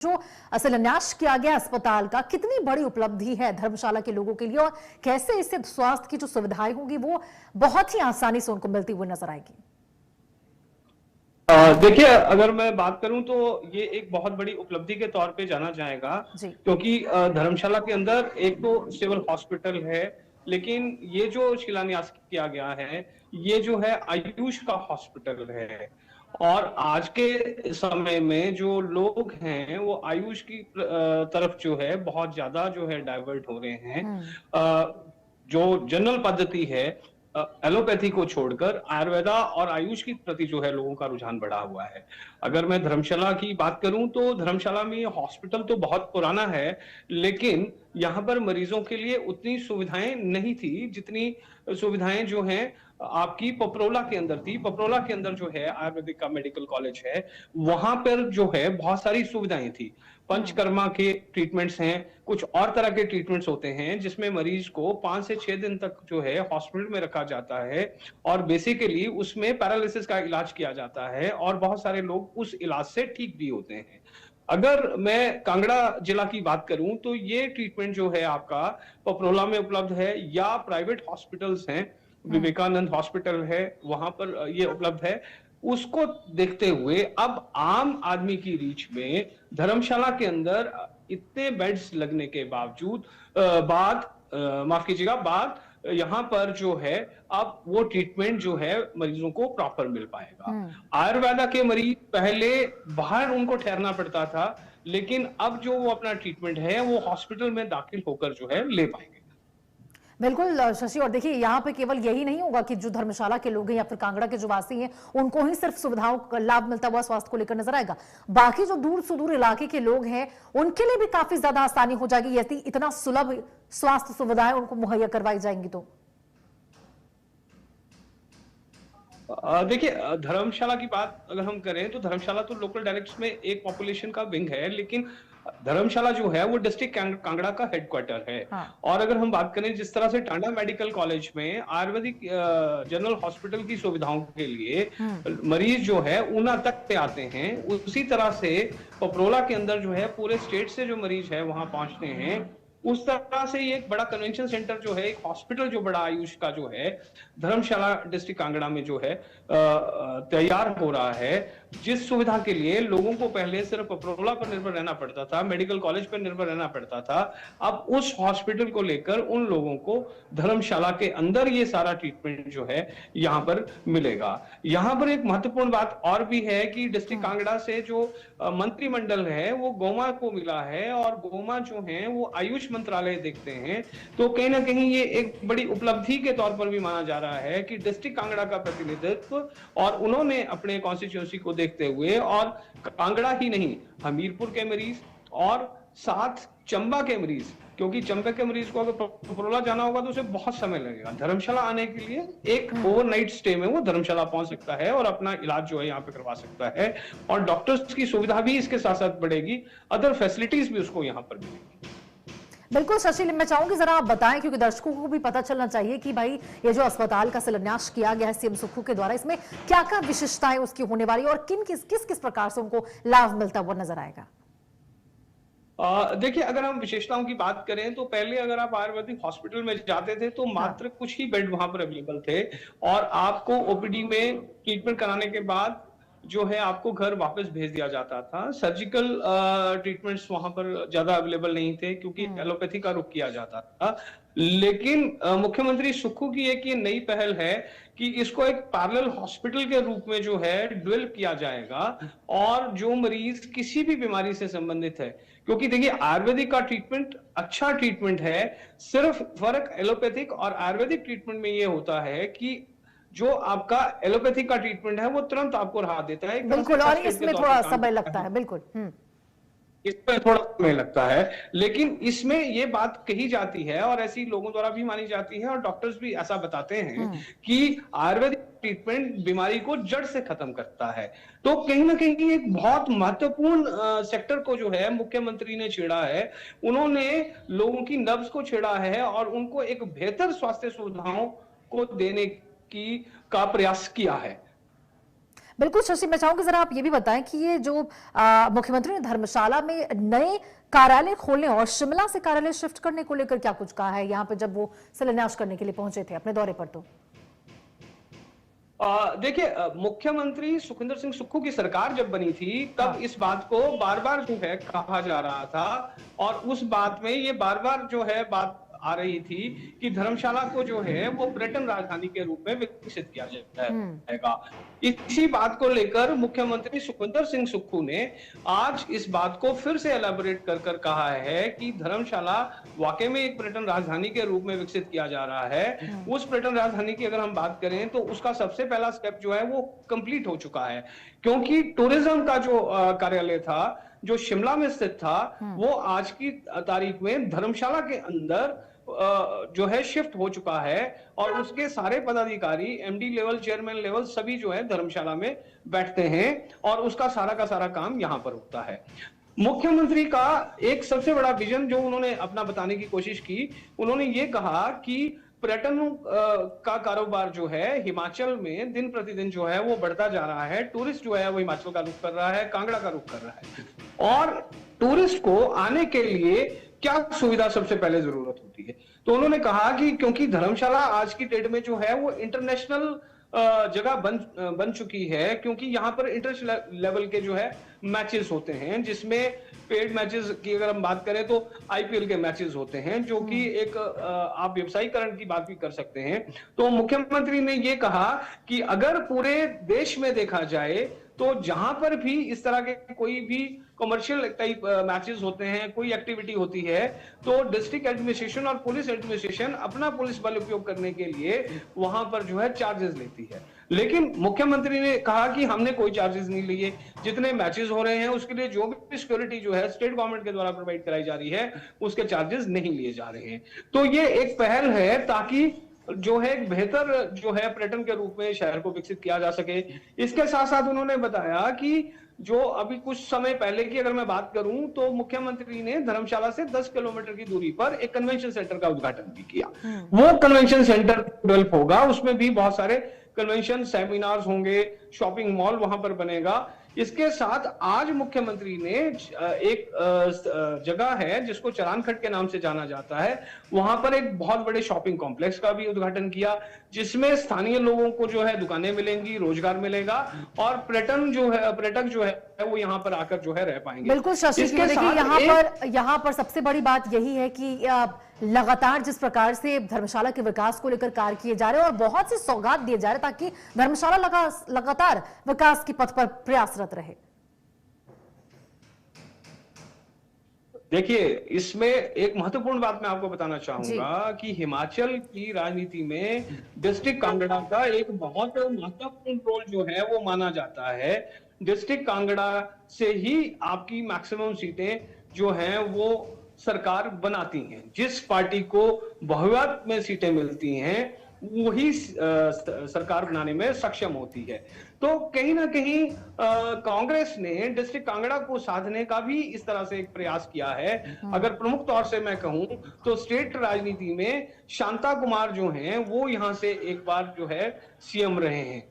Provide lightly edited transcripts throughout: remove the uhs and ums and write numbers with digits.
जो शिलान्यास किया गया अस्पताल का, कितनी बड़ी उपलब्धि है धर्मशाला के लोगों के लिए और कैसे इससे स्वास्थ्य की जो सुविधाएं होंगी वो बहुत ही आसानी से उनको मिलती हुई नजर आएगी। देखिए, अगर मैं बात करूं तो ये एक बहुत बड़ी उपलब्धि के तौर पे जाना जाएगा, जी। क्योंकि धर्मशाला के अंदर एक तो सिविल हॉस्पिटल है, लेकिन ये जो शिलान्यास किया गया है ये जो है आयुष का हॉस्पिटल है। और आज के समय में जो लोग हैं वो आयुष की तरफ जो है बहुत ज्यादा जो है डाइवर्ट हो रहे हैं। जो जनरल पद्धति है, एलोपैथी को छोड़कर आयुर्वेदा और आयुष की प्रति जो है लोगों का रुझान बढ़ा हुआ है। अगर मैं धर्मशाला की बात करूं तो धर्मशाला में हॉस्पिटल तो बहुत पुराना है, लेकिन यहाँ पर मरीजों के लिए उतनी सुविधाएं नहीं थी जितनी सुविधाएं जो हैं आपकी पपरोला के अंदर थी। पपरोला के अंदर जो है आयुर्वेदिक का मेडिकल कॉलेज है, वहां पर जो है बहुत सारी सुविधाएं थी। पंचकर्मा के ट्रीटमेंट्स हैं, कुछ और तरह के ट्रीटमेंट्स होते हैं जिसमें मरीज को 5 से 6 दिन तक जो है हॉस्पिटल में रखा जाता है और बेसिकली उसमें पैरालिसिस का इलाज किया जाता है और बहुत सारे लोग उस इलाज से ठीक भी होते हैं। अगर मैं कांगड़ा जिला की बात करूं तो ये ट्रीटमेंट जो है आपका पपरोला में उपलब्ध है या प्राइवेट हॉस्पिटल्स हैं, विवेकानंद हॉस्पिटल है वहां पर ये उपलब्ध है। उसको देखते हुए अब आम आदमी की रीच में धर्मशाला के अंदर इतने बेड्स लगने के बावजूद माफ कीजिएगा बाद यहाँ पर जो है अब वो ट्रीटमेंट जो है मरीजों को प्रॉपर मिल पाएगा। आयुर्वेदा के मरीज पहले बाहर उनको ठहरना पड़ता था, लेकिन अब जो वो अपना ट्रीटमेंट है वो हॉस्पिटल में दाखिल होकर जो है ले पाएंगे। बिल्कुल शशि, और देखिए यहाँ पे केवल यही नहीं होगा कि जो धर्मशाला के लोग हैं या फिर कांगड़ा के जो वासी हैं उनको ही सिर्फ सुविधाओं का लाभ मिलता हुआ स्वास्थ्य को लेकर नजर आएगा। बाकी जो दूर सुदूर इलाके के लोग हैं उनके लिए भी काफी ज्यादा आसानी हो जाएगी यदि इतना सुलभ स्वास्थ्य सुविधाएं उनको मुहैया करवाई जाएंगी तो। देखिए, धर्मशाला की बात अगर हम करें तो धर्मशाला तो लोकल डायलेक्ट्स में एक पॉपुलेशन का विंग है, लेकिन धर्मशाला जो है वो डिस्ट्रिक्ट कांगड़ा का हेडक्वार्टर है। हाँ। और अगर हम बात करें जिस तरह से टांडा मेडिकल कॉलेज में आयुर्वेदिक जनरल हॉस्पिटल की सुविधाओं के लिए मरीज जो है ऊना तक से आते हैं, उसी तरह से पपरोला के अंदर जो है पूरे स्टेट से जो मरीज है वहां पहुंचते हैं। उस तरह से ये एक बड़ा कन्वेंशन सेंटर जो है, एक हॉस्पिटल जो बड़ा आयुष का जो है धर्मशाला डिस्ट्रिक्ट कांगड़ा में जो है तैयार हो रहा है, जिस सुविधा के लिए लोगों को पहले सिर्फ पपरोला पर निर्भर रहना पड़ता था, मेडिकल कॉलेज पर निर्भर रहना पड़ता था, अब उस हॉस्पिटल को लेकर उन लोगों को धर्मशाला के अंदर ये सारा ट्रीटमेंट जो है यहाँ पर मिलेगा। यहाँ पर एक महत्वपूर्ण बात और भी है कि डिस्ट्रिक्ट कांगड़ा से जो मंत्रिमंडल है वो गोमा को मिला है और गोमा जो है वो आयुष मंत्रालय देखते हैं, तो कहीं ना कहीं ये एक बड़ी उपलब्धि के तौर पर भी माना जा रहा है कि डिस्ट्रिक्ट कांगड़ा का प्रतिनिधित्व और उन्होंने अपने कॉन्स्टिट्यूएंसी को देखते हुए और कांगड़ा ही नहीं हमीरपुर के मरीज और साथ चंबा के मरीज, क्योंकि चंबा के मरीज को अगर पपरोला जाना होगा तो उसे बहुत समय लगेगा, धर्मशाला आने के लिए एक ओवरनाइट स्टे में वो धर्मशाला पहुंच सकता है और अपना इलाज जो है यहाँ पे करवा सकता है और डॉक्टर्स की सुविधा भी इसके साथ साथ बढ़ेगी, अदर फैसिलिटीज भी उसको यहाँ पर मिलेगी। बिल्कुल शशि, मैं चाहूंगी जरा आप बताएं क्योंकि दर्शकों को भी पता चलना चाहिए कि भाई ये जो अस्पताल का शिलान्यास किया गया है सीएम सुक्खू के द्वारा, इसमें क्या क्या विशेषताएं उसकी होने वाली और किस किस प्रकार से उनको लाभ मिलता हुआ नजर आएगा। देखिए, अगर हम विशेषताओं की बात करें तो पहले अगर आप आयुर्वेदिक हॉस्पिटल में जाते थे तो मात्र कुछ ही बेड वहां पर अवेलेबल थे और आपको ओपीडी में ट्रीटमेंट कराने के बाद जो है आपको घर वापस भेज दिया जाता था। सर्जिकल ट्रीटमेंट्स वहां पर ज्यादा अवेलेबल नहीं थे क्योंकि एलोपैथी का रुख किया जाता था, लेकिन मुख्यमंत्री सुक्खू की एक ये नई पहल है कि इसको एक पैरेलल हॉस्पिटल के रूप में जो है डेवलप किया जाएगा और जो मरीज किसी भी बीमारी से संबंधित है, क्योंकि देखिए आयुर्वेदिक का ट्रीटमेंट अच्छा ट्रीटमेंट है, सिर्फ फर्क एलोपैथिक और आयुर्वेदिक ट्रीटमेंट में ये होता है कि जो आपका एलोपैथिक का ट्रीटमेंट है वो तुरंत आपको राहत देता है, बिल्कुल, और इसमें थोड़ा समय लगता है। बिल्कुल, इसमें थोड़ा समय लगता है, लेकिन इसमें ये बात कही जाती है और ऐसी लोगों द्वारा भी मानी जाती है और डॉक्टर्स भी ऐसा बताते हैं कि आयुर्वेदिक ट्रीटमेंट बीमारी को जड़ से खत्म करता है। तो कहीं ना कहीं एक बहुत महत्वपूर्ण सेक्टर को जो है मुख्यमंत्री ने छेड़ा है, उन्होंने लोगों की नब्ज को छेड़ा है और उनको एक बेहतर स्वास्थ्य सुविधाओं को देने का प्रयास किया है। बिल्कुल शशि, मैं चाहूंगी जरा आप ये भी बताएं कि ये जो मुख्यमंत्री ने धर्मशाला में नए कार्यालय खोलने और शिमला से कार्यालय शिफ्ट करने को लेकर क्या कुछ कहा है यहाँ पे जब वो शिलान्यास करने के लिए पहुंचे थे अपने दौरे पर? तो देखिए, मुख्यमंत्री सुखविंदर सिंह सुक्खू की सरकार जब बनी थी तब इस बात को बार बार जो है कहा जा रहा था, और उस बात में ये बार बार जो है बात आ रही थी कि धर्मशाला को जो है वो पर्यटन राजधानी के रूप में विकसित किया जाएगा। इसी बात को लेकर मुख्यमंत्री सुखविंदर सिंह सुक्खू ने आज इस बात को फिर से एलैबोरेट कर कर कहा है कि धर्मशाला वाकई में एक पर्यटन राजधानी के रूप में विकसित किया जा रहा है। उस पर्यटन राजधानी की अगर हम बात करें तो उसका सबसे पहला स्टेप जो है वो कंप्लीट हो चुका है, क्योंकि टूरिज्म का जो कार्यालय था जो शिमला में स्थित था वो आज की तारीख में धर्मशाला के अंदर जो है शिफ्ट हो चुका है, और उसके सारे पदाधिकारी एमडी लेवल, चेयरमैन लेवल सभी जो है धर्मशाला में बैठते हैं और उसका सारा का सारा काम यहां पर होता है। मुख्यमंत्री का एक सबसे बड़ा विजन जो उन्होंने अपना बताने की कोशिश की, उन्होंने ये कहा कि पर्यटन का कारोबार जो है हिमाचल में दिन प्रतिदिन जो है वो बढ़ता जा रहा है। टूरिस्ट जो है वो हिमाचल का रुख कर रहा है, कांगड़ा का रुख कर रहा है, और टूरिस्ट को आने के लिए क्या सुविधा सबसे पहले जरूरत होती है। तो उन्होंने कहा कि क्योंकि धर्मशाला आज की डेट में जो है वो इंटरनेशनल जगह बन चुकी है, क्योंकि यहाँ पर इंटरनेशनल लेवल के जो है मैचेस होते हैं, जिसमें पेड मैचेस की अगर हम बात करें तो आईपीएल के मैचेस होते हैं, जो कि एक आप व्यवसायीकरण की बात भी कर सकते हैं। तो मुख्यमंत्री ने ये कहा कि अगर पूरे देश में देखा जाए तो जहां पर भी इस तरह के कोई भी कमर्शियल टाइप मैचेस होते हैं, कोई एक्टिविटी होती है, तो डिस्ट्रिक्ट एडमिनिस्ट्रेशन और पुलिस एडमिनिस्ट्रेशन अपना पुलिस बल उपयोग करने के लिए वहां पर जो है चार्जेस लेती है। लेकिन मुख्यमंत्री ने कहा कि हमने कोई चार्जेस नहीं लिए, जितने मैचेस हो रहे हैं उसके लिए जो भी सिक्योरिटी जो है स्टेट गवर्नमेंट के द्वारा प्रोवाइड कराई जा रही है उसके चार्जेस नहीं लिए जा रहे हैं। तो ये एक पहल है ताकि जो है एक बेहतर जो है पर्यटन के रूप में शहर को विकसित किया जा सके। इसके साथ साथ उन्होंने बताया कि जो अभी कुछ समय पहले की अगर मैं बात करूं तो मुख्यमंत्री ने धर्मशाला से 10 किलोमीटर की दूरी पर एक कन्वेंशन सेंटर का उद्घाटन भी किया। वो कन्वेंशन सेंटर डेवलप होगा, उसमें भी बहुत सारे कन्वेंशन सेमिनार्स होंगे, शॉपिंग मॉल वहां पर बनेगा। इसके साथ आज मुख्यमंत्री ने एक जगह है जिसको चरानखट के नाम से जाना जाता है, वहां पर एक बहुत बड़े शॉपिंग कॉम्प्लेक्स का भी उद्घाटन किया, जिसमें स्थानीय लोगों को जो है दुकानें मिलेंगी, रोजगार मिलेगा, और पर्यटक जो है वो यहाँ पर आकर जो है रह पाएंगे। बिल्कुल शशि, देखिए यहाँ पर सबसे बड़ी बात यही है कि लगातार जिस प्रकार से धर्मशाला के विकास को लेकर कार्य किए जा रहे हैं और बहुत सी सौगात दिए जा रहे हैं ताकि धर्मशाला लगातार विकास की पथ पर प्रयासरत रहे। देखिए, इसमें एक महत्वपूर्ण बात मैं आपको बताना चाहूंगा कि हिमाचल की राजनीति में डिस्ट्रिक्ट कांगड़ा का एक बहुत महत्वपूर्ण रोल जो है वो माना जाता है। डिस्ट्रिक्ट कांगड़ा से ही आपकी मैक्सिमम सीटें जो हैं वो सरकार बनाती हैं। जिस पार्टी को बहुमत में सीटें मिलती हैं वही सरकार बनाने में सक्षम होती है। तो कहीं ना कहीं कांग्रेस ने डिस्ट्रिक्ट कांगड़ा को साधने का भी इस तरह से एक प्रयास किया है। अगर प्रमुख तौर से मैं कहूं तो स्टेट राजनीति में शांता कुमार जो हैं वो यहां से एक बार जो है सीएम रहे हैं,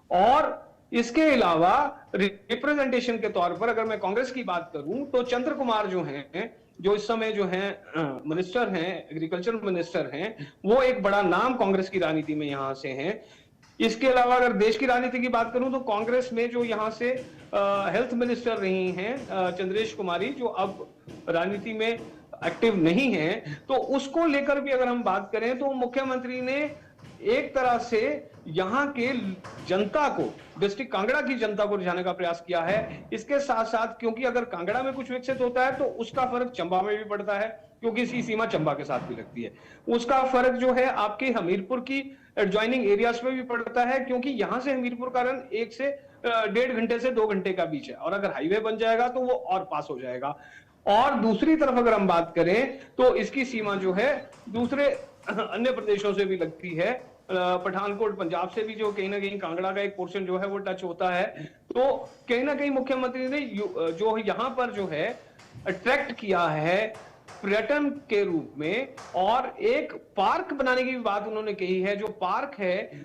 और इसके अलावा रिप्रेजेंटेशन के तौर पर अगर मैं कांग्रेस की बात करूं तो चंद्र कुमार जो हैं, जो इस समय जो हैं मिनिस्टर हैं, एग्रीकल्चर मिनिस्टर हैं, वो एक बड़ा नाम कांग्रेस की राजनीति में यहां से हैं। इसके अलावा अगर देश की राजनीति की बात करूं तो कांग्रेस में जो यहां से हेल्थ मिनिस्टर रही हैं चंद्रेश कुमारी, जो अब राजनीति में एक्टिव नहीं है, तो उसको लेकर भी अगर हम बात करें तो मुख्यमंत्री ने एक तरह से यहाँ के जनता को, डिस्ट्रिक्ट कांगड़ा की जनता को रिझाने का प्रयास किया है। इसके साथ साथ क्योंकि अगर कांगड़ा में कुछ विकसित होता है तो उसका फर्क चंबा में भी पड़ता है, क्योंकि इसकी सीमा चंबा के साथ भी लगती है। उसका फर्क जो है आपके हमीरपुर की एडजॉइनिंग एरियाज में भी पड़ता है, क्योंकि यहां से हमीरपुर का रन 1 से 1.5 घंटे से 2 घंटे का बीच है, और अगर हाईवे बन जाएगा तो वो और पास हो जाएगा। और दूसरी तरफ अगर हम बात करें तो इसकी सीमा जो है दूसरे अन्य प्रदेशों से भी लगती है। पठानकोट पंजाब से भी जो कहीं ना कहीं कांगड़ा का एक पोर्शन जो है वो टच होता है। तो कहीं ना कहीं मुख्यमंत्री ने जो यहाँ पर जो है अट्रैक्ट किया है पर्यटन के रूप में, और एक पार्क बनाने की भी बात उन्होंने कही है। जो पार्क है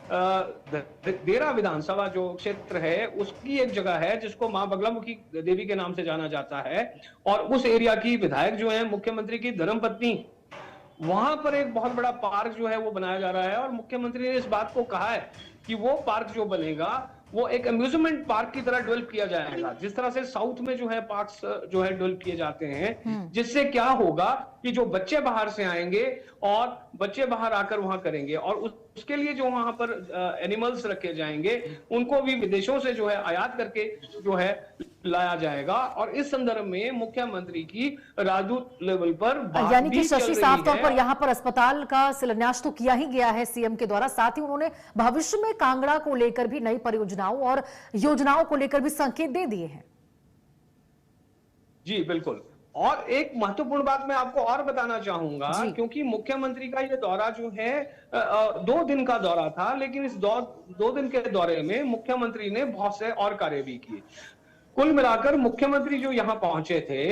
देरा विधानसभा जो क्षेत्र है, उसकी एक जगह है जिसको मां बगलामुखी देवी के नाम से जाना जाता है, और उस एरिया की विधायक जो है मुख्यमंत्री की धर्मपत्नी, वहां पर एक बहुत बड़ा पार्क जो है वो बनाया जा रहा है। और मुख्यमंत्री ने इस बात को कहा है कि वो पार्क जो बनेगा वो एक अम्यूजमेंट पार्क की तरह डेवलप किया जाएगा, जिस तरह से साउथ में जो है पार्क्स जो है डेवलप किए जाते हैं। जिससे क्या होगा कि जो बच्चे बाहर से आएंगे और बच्चे बाहर आकर वहां करेंगे, और उसके लिए जो वहां पर एनिमल्स रखे जाएंगे उनको भी विदेशों से जो है आयात करके जो है लाया जाएगा। और इस संदर्भ में मुख्यमंत्री की राजदूत लेवल पर बात यानी कि भी चल शशि रही साफ तौर है। पर यहां पर अस्पताल का शिलान्यास तो किया ही गया है सीएम के द्वारा, साथ ही उन्होंने भविष्य में कांगड़ा को लेकर भी नई परियोजनाओं और योजनाओं को लेकर भी संकेत दे दिए हैं। जी बिल्कुल। और एक महत्वपूर्ण बात मैं आपको और बताना चाहूंगा, क्योंकि मुख्यमंत्री का ये दौरा जो है 2 दिन का दौरा था, लेकिन इस 2 दिन के दौरे में मुख्यमंत्री ने बहुत से और कार्य भी किए। कुल मिलाकर मुख्यमंत्री जो यहाँ पहुंचे थे,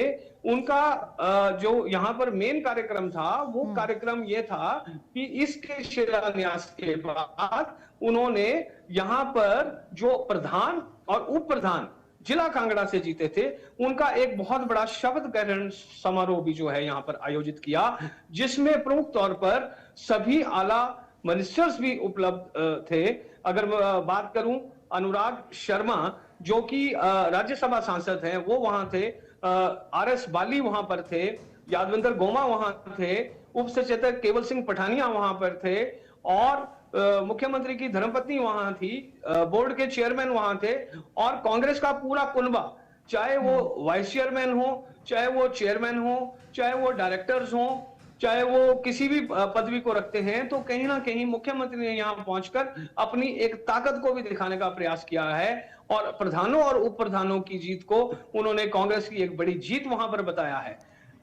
उनका जो यहाँ पर मेन कार्यक्रम था वो कार्यक्रम ये था कि इसके शिलान्यास के बाद उन्होंने यहाँ पर जो प्रधान और उप प्रधान जिला कांगड़ा से जीते थे, उनका एक बहुत बड़ा शपथ ग्रहण समारोह भी जो है यहाँ पर आयोजित किया, जिसमें प्रमुख तौर पर सभी आला मिनिस्टर्स भी उपलब्ध थे। अगर बात करूं, अनुराग शर्मा जो कि राज्यसभा सांसद हैं, वो वहां थे, RS बाली वहां पर थे, यादविंदर गोमा वहां थे, उप सचेतक केवल सिंह पठानिया वहां पर थे, और मुख्यमंत्री की धर्मपत्नी वहां थी, बोर्ड के चेयरमैन वहां थे, और कांग्रेस का पूरा कुनबा, चाहे वो वाइस चेयरमैन हो, चाहे वो चेयरमैन हो, चाहे वो डायरेक्टर्स हो, चाहे वो किसी भी पदवी को रखते हैं, तो कहीं ना कहीं मुख्यमंत्री ने यहां पहुंचकर अपनी एक ताकत को भी दिखाने का प्रयास किया है, और प्रधानों और उप प्रधानों की जीत को उन्होंने कांग्रेस की एक बड़ी जीत वहां पर बताया है।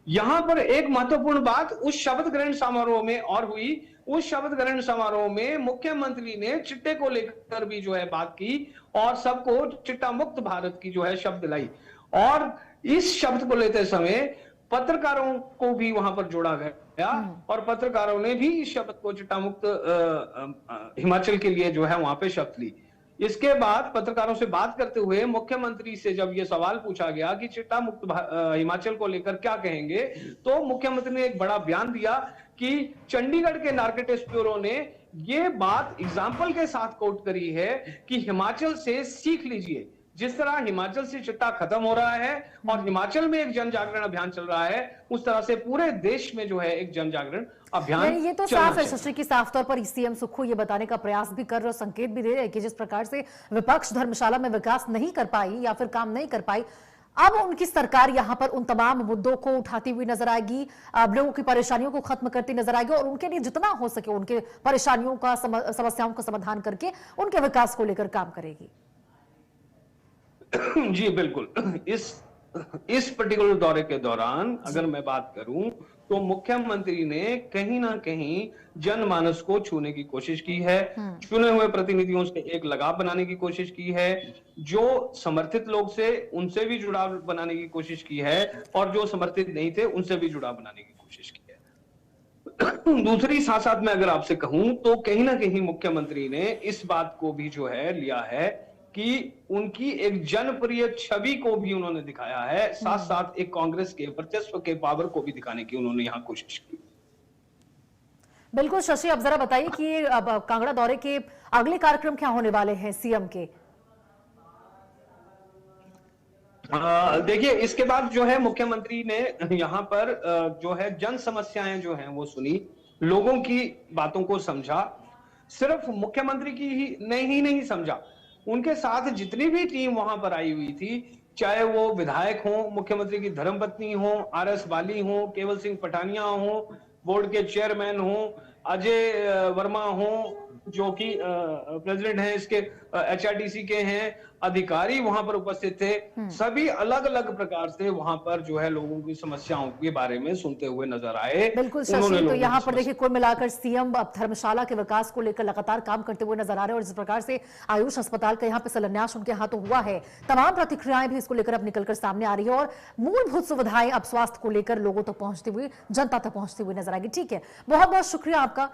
यहां पर एक महत्वपूर्ण बात उस शपथ ग्रहण समारोह में और हुई। उस शपथ ग्रहण समारोह में मुख्यमंत्री ने चिट्टे को लेकर भी जो है बात की, और सबको चिट्टा मुक्त भारत की जो है शब्द दिलाई। और इस शब्द को लेते समय पत्रकारों को भी वहां पर जोड़ा गया, और पत्रकारों ने भी इस शब्द को चिट्टा मुक्त हिमाचल के लिए जो है वहां पे शब्द ली। इसके बाद पत्रकारों से बात करते हुए मुख्यमंत्री से जब ये सवाल पूछा गया कि चिट्टा मुक्त हिमाचल को लेकर क्या कहेंगे, तो मुख्यमंत्री ने एक बड़ा बयान दिया कि चंडीगढ़ के नारकोटिक्स ब्यूरो ने ये बात एग्जाम्पल के साथ कोट करी है कि हिमाचल से सीख लीजिए। जिस तरह हिमाचल से चिट्टा खत्म हो रहा है और हिमाचल में एक जन जागरण अभियान चल रहा है, उस तरह से पूरे देश में जो है एक जन जागरण अभियान ये तो साफ है शशि की साफ तौर पर सीएम सुक्खू ये बताने का प्रयास भी कर रहे और संकेत भी दे रहे हैं कि जिस प्रकार से विपक्ष धर्मशाला में विकास नहीं कर पाई या फिर काम नहीं कर पाई, अब उनकी सरकार यहां पर उन तमाम मुद्दों को उठाती हुई नजर आएगी, लोगों की परेशानियों को खत्म करती नजर आएगी, और उनके लिए जितना हो सके उनके परेशानियों का समस्याओं का समाधान करके उनके विकास को लेकर काम करेगी। जी बिल्कुल। इस पर्टिकुलर दौरे के दौरान अगर मैं बात करूं, तो मुख्यमंत्री ने कहीं ना कहीं जनमानस को छूने की कोशिश की है, चुने हुए प्रतिनिधियों से एक लगाव बनाने की कोशिश की है, जो समर्थित लोग से उनसे भी जुड़ाव बनाने की कोशिश की है, और जो समर्थित नहीं थे उनसे भी जुड़ाव बनाने की कोशिश की है। दूसरी साथ साथ मैं अगर आपसे कहूं, तो कहीं ना कहीं मुख्यमंत्री ने इस बात को भी जो है लिया है कि उनकी एक जनप्रिय छवि को भी उन्होंने दिखाया है, साथ साथ एक कांग्रेस के वर्चस्व के पावर को भी दिखाने की उन्होंने यहां कोशिश की। बिल्कुल शशि, अब जरा बताइए कि अब कांगड़ा दौरे के अगले कार्यक्रम क्या होने वाले हैं सीएम के? देखिए, इसके बाद जो है मुख्यमंत्री ने यहाँ पर जो है जन समस्याएं जो हैं वो सुनी, लोगों की बातों को समझा। सिर्फ मुख्यमंत्री की ही नहीं समझा, उनके साथ जितनी भी टीम वहां पर आई हुई थी, चाहे वो विधायक हो, मुख्यमंत्री की धर्मपत्नी हो, RS बाली हो, केवल सिंह पठानिया हो, बोर्ड के चेयरमैन हो, अजय वर्मा हो, जो कि प्रेसिडेंट हैं इसके, एचआरटीसी के हैं, अधिकारी वहां पर उपस्थित थे। सभी अलग अलग प्रकार से वहां पर जो है लोगों की समस्याओं के बारे में सुनते हुए नजर आए। बिल्कुल उन्होंने शशि, तो लोगों यहाँ की पर देखिए कुल मिलाकर सीएम अब धर्मशाला के विकास को लेकर लगातार काम करते हुए नजर आ रहे हैं और जिस प्रकार से आयुष अस्पताल का यहाँ पे शिलान्यास उनके हाथों हुआ है, तमाम प्रतिक्रियाएं भी इसको लेकर अब निकलकर सामने आ रही है और मूलभूत सुविधाएं अब स्वास्थ्य को लेकर लोगों तक पहुंचती हुई, जनता तक पहुंचती हुई नजर आएगी। ठीक है, बहुत बहुत शुक्रिया आपका।